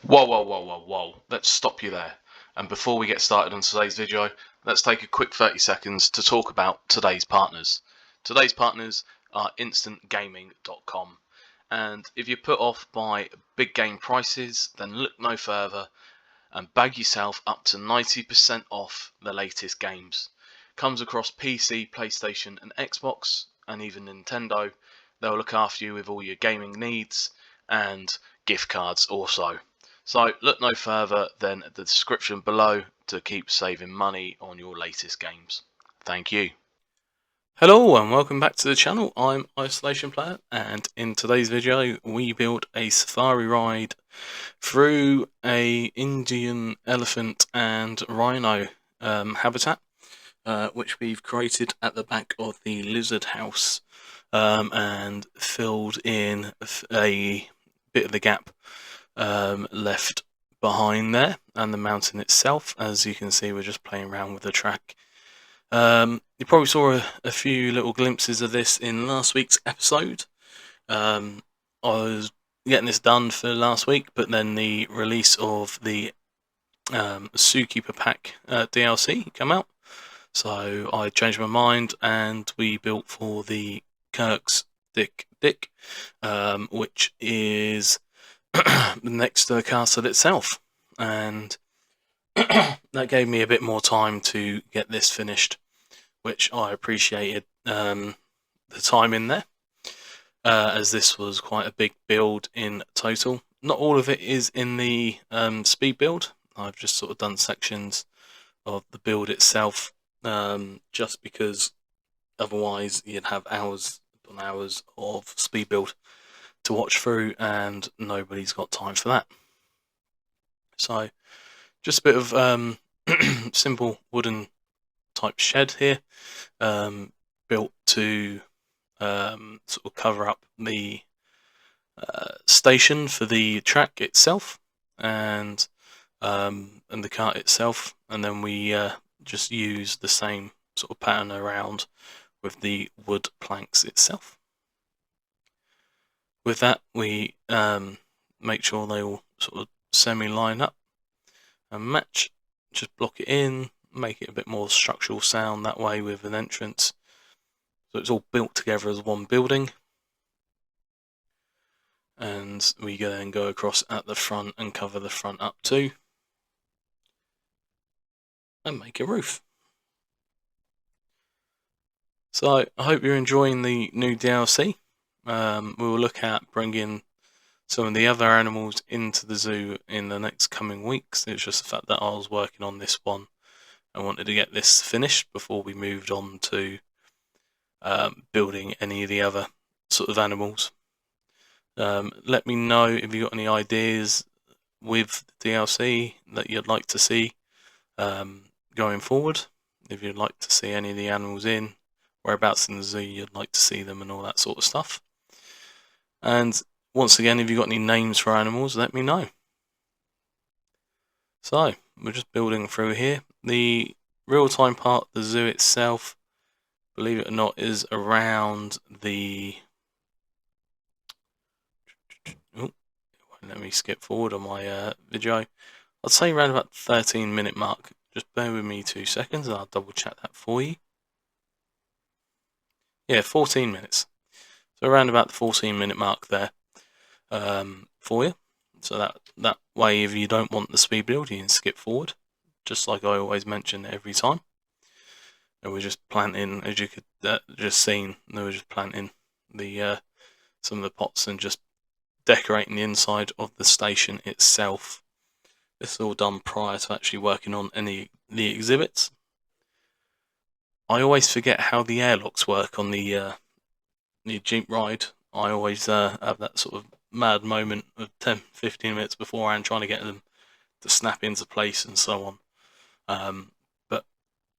Whoa. Let's stop you there. And before we get started on today's video, let's take a quick 30 seconds to talk about today's partners. Today's partners are instantgaming.com. And if you're put off by big game prices, then look no further and bag yourself up to 90% off the latest games. Comes across PC, PlayStation and Xbox, and even Nintendo. They'll look after you with all your gaming needs and gift cards also. So look no further than the description below to keep saving money on your latest games. Thank you. Hello and welcome back to the channel. I'm Isolation Player, and in today's video we built a safari ride through a Indian elephant and rhino habitat, which we've created at the back of the lizard house, and filled in a bit of the gap left behind there, and the mountain itself. As you can see, we're just playing around with the track. You probably saw a few little glimpses of this in last week's episode. I was getting this done for last week, but then the release of the Zookeeper Pack DLC came out, so I changed my mind and we built for the Kirk's Dick, which is next to the castle itself, and that gave me a bit more time to get this finished, which I appreciated the time in there, as this was quite a big build in total. Not all of it is in the speed build. I've just sort of done sections of the build itself, just because otherwise you'd have hours upon hours of speed build to watch through, and nobody's got time for that. So just a bit of simple wooden type shed here, built to sort of cover up the station for the track itself, and the cart itself, and then we just use the same sort of pattern around with the wood planks itself. With that, we make sure they all sort of semi-line up and match. Just block it in, make it a bit more structural sound that way with an entrance, so it's all built together as one building. And we then go across at the front and cover the front up too, and make a roof. So I hope you're enjoying the new DLC. We will look at bringing some of the other animals into the zoo in the next coming weeks. It's just the fact that I was working on this one. I wanted to get this finished before we moved on to building any of the other sort of animals. Let me know if you've got any ideas with the DLC that you'd like to see going forward. If you'd like to see any of the animals in, whereabouts in the zoo you'd like to see them, and all that sort of stuff. And once again, if you've got any names for animals, let me know. So we're just building through here. The real-time part, the zoo itself, believe it or not, is around the... Oh, let me skip forward on my video. I'd say around about 13-minute mark. Just bear with me 2 seconds and I'll double check that for you. Yeah, 14 minutes. So around about the 14-minute mark there for you. So that way, if you don't want the speed build, you can skip forward, just like I always mention every time. And we're just planting, as you could just seen, they were just planting the some of the pots and just decorating the inside of the station itself. This is all done prior to actually working on any of the exhibits. I always forget how the airlocks work on the Jeep ride. I always have that sort of mad moment of 10-15 minutes beforehand trying to get them to snap into place and so on. But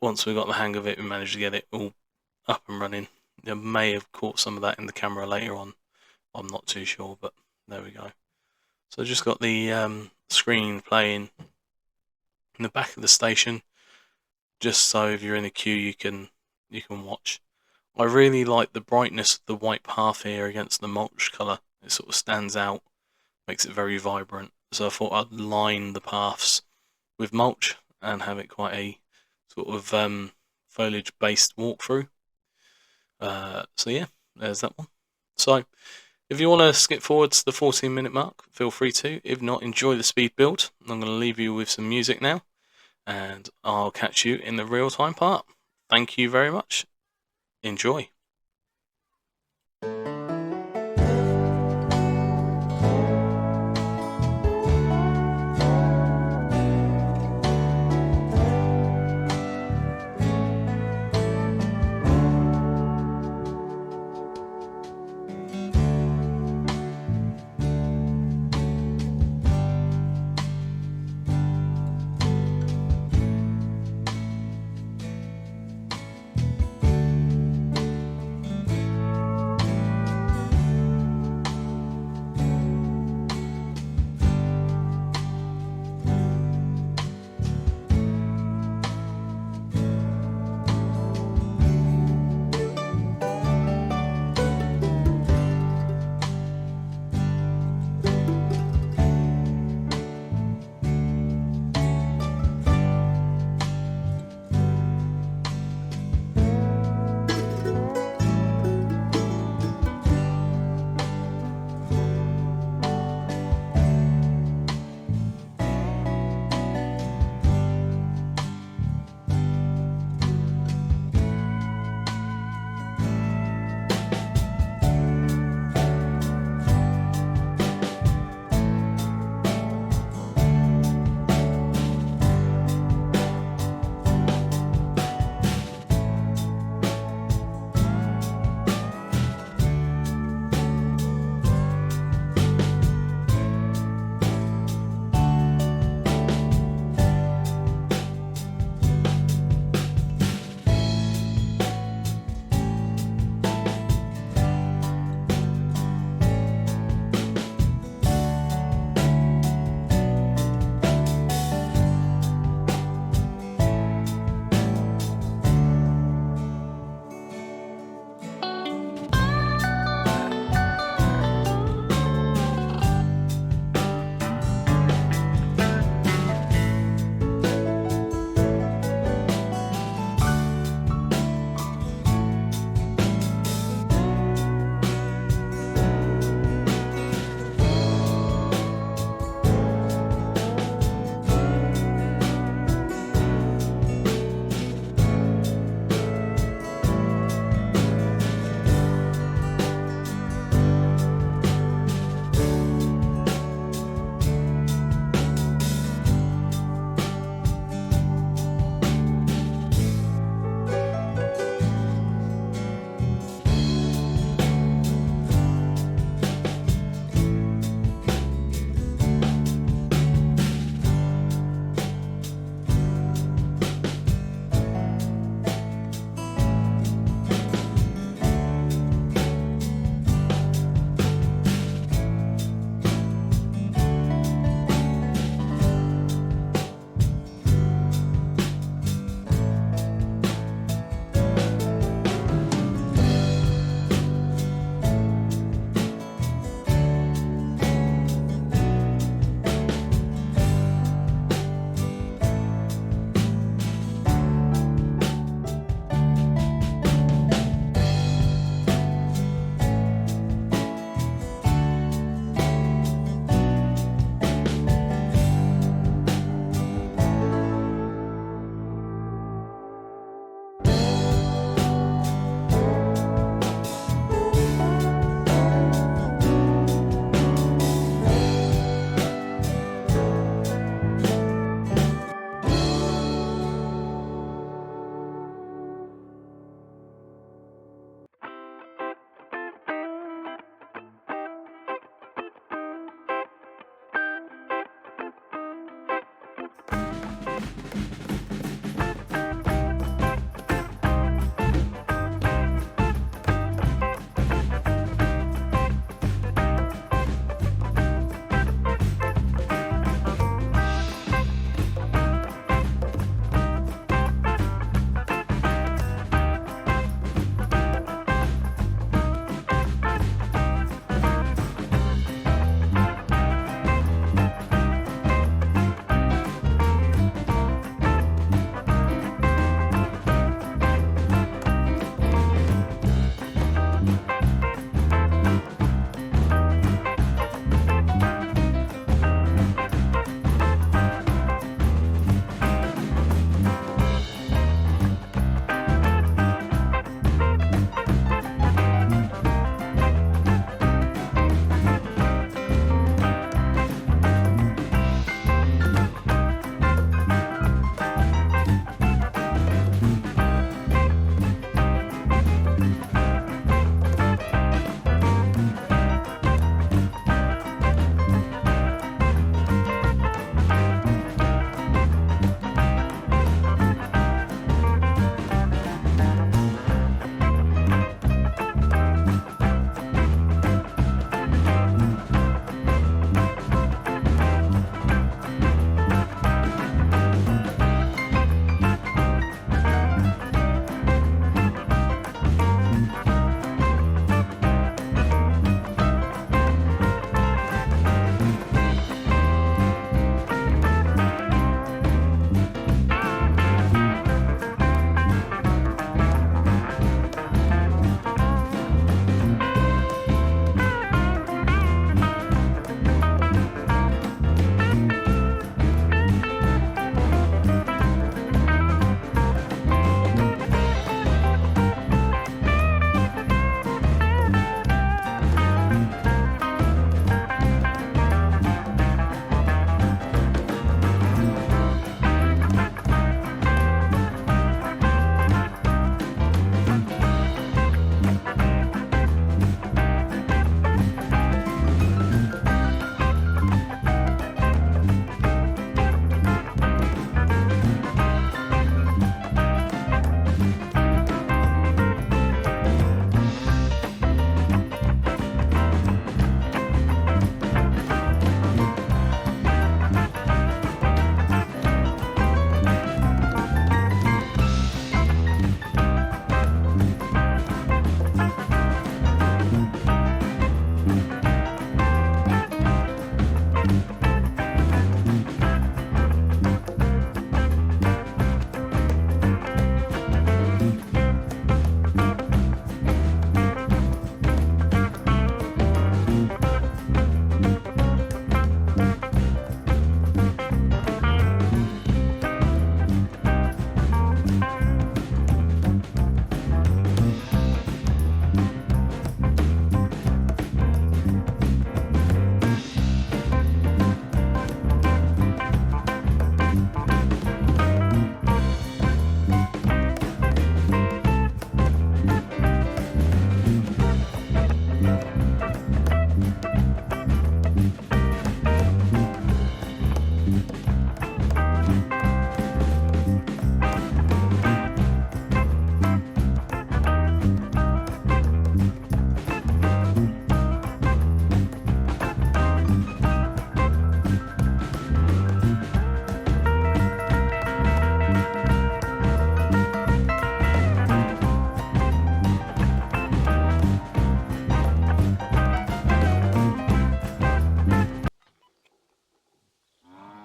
once we got the hang of it, we managed to get it all up and running. You may have caught some of that in the camera later on. I'm not too sure, but there we go. So I just got the screen playing in the back of the station, just so if you're in a queue you can watch. I really like the brightness of the white path here against the mulch colour. It sort of stands out, makes it very vibrant, so I thought I'd line the paths with mulch and have it quite a sort of foliage-based walkthrough. So yeah, there's that one. So if you want to skip forward to the 14-minute mark, feel free to. If not, enjoy the speed build. I'm going to leave you with some music now, and I'll catch you in the real-time part. Thank you very much. Enjoy.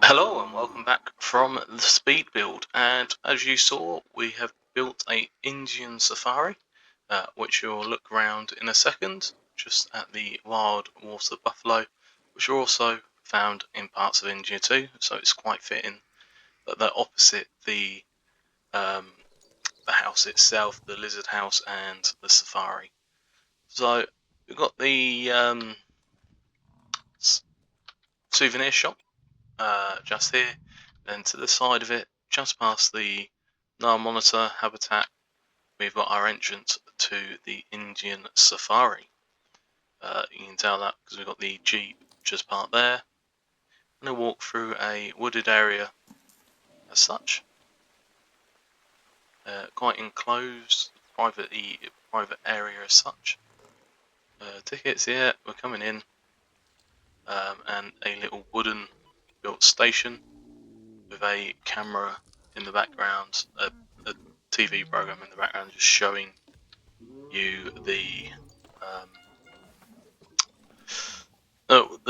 Hello and welcome back from the speed build, and as you saw we have built a Indian safari which you'll look around in a second, just at the wild water buffalo, which are also found in parts of India too, so it's quite fitting that they're opposite the house itself, the lizard house and the safari. So we've got the souvenir shop just here, then to the side of it, just past the Nile monitor habitat, we've got our entrance to the Indian safari. You can tell that because we've got the Jeep just parked there. I'm going to walk through a wooded area as such, quite enclosed, private area as such. Tickets here, we're coming in, and a little wooden built station with a camera in the background, a TV program in the background, just showing you the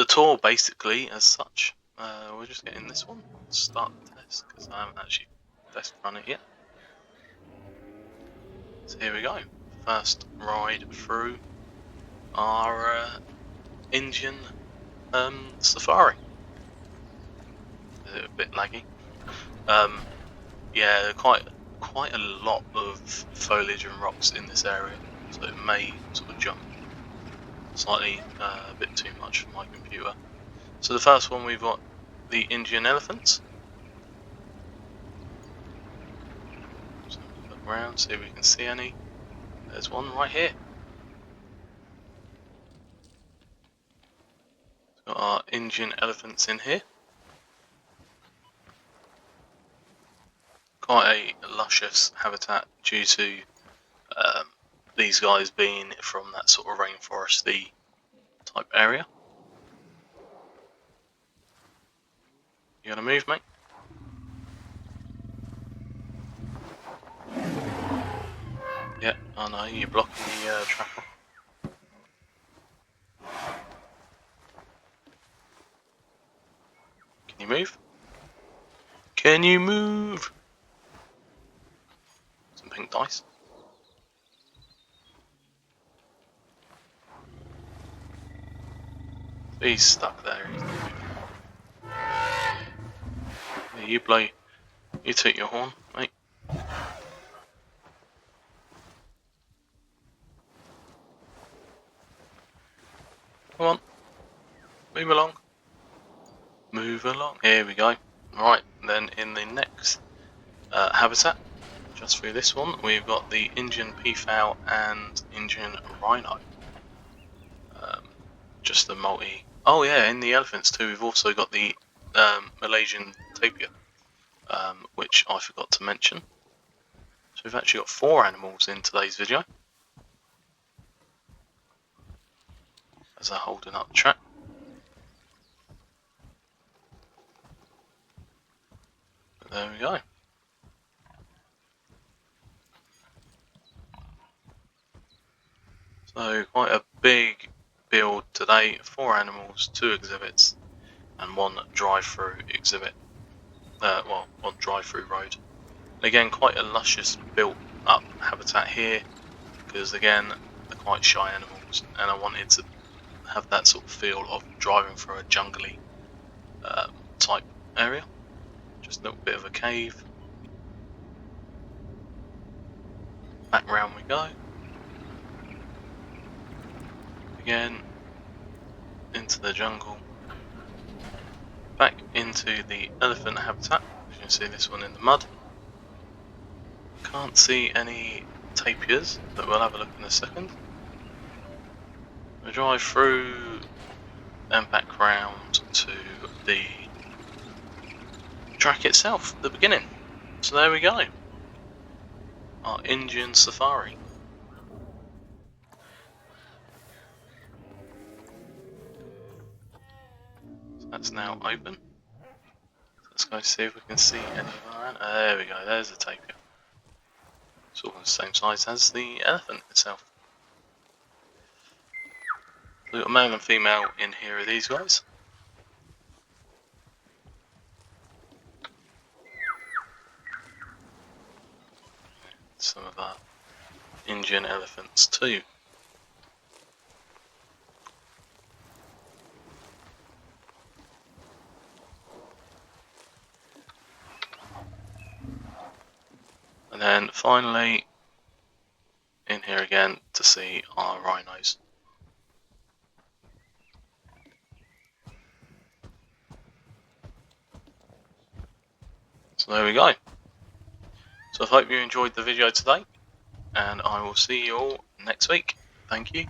tour basically as such. We're just getting this one start the test because I haven't actually test run it yet. So here we go, first ride through our Indian safari. Is it a bit laggy? Yeah, quite a lot of foliage and rocks in this area, so it may sort of jump slightly a bit too much for my computer. So the first one, we've got the Indian elephants. So look around, see if we can see any. There's one right here. Got our Indian elephants in here. Quite a luscious habitat due to these guys being from that sort of rainforesty type area. You gonna move, mate? Yeah, I know, you're blocking the tracker. Can you move? Can you move? Some pink dice. He's stuck there. Yeah, you blow. You toot your horn, mate. Come on. Move along. Move along. Here we go. Right, then in the next habitat, just through this one, we've got the Indian peafowl and Indian rhino. Just the multi. Oh yeah, in the elephants too, we've also got the Malaysian tapir, which I forgot to mention. So we've actually got 4 animals in today's video. As they're holding up the track. But there we go. So quite a big build today, 4 animals, 2 exhibits, and 1 drive-through exhibit. One drive-through road. Again, quite a luscious built-up habitat here, because again, they're quite shy animals, and I wanted to have that sort of feel of driving through a jungly type area. Just a little bit of a cave. Back round we go. Again, into the jungle. Back into the elephant habitat. You can see this one in the mud. Can't see any tapirs, but we'll have a look in a second. We drive through and back round to the track itself, the beginning. So there we go. Our Indian safari. So that's now open. Let's go see if we can see any of our there we go, there's the tapir. It's all the same size as the elephant itself. We've got male and female in here are these guys. Indian elephants too. And then finally in here again to see our rhinos. So there we go. So I hope you enjoyed the video today, and I will see you all next week. Thank you.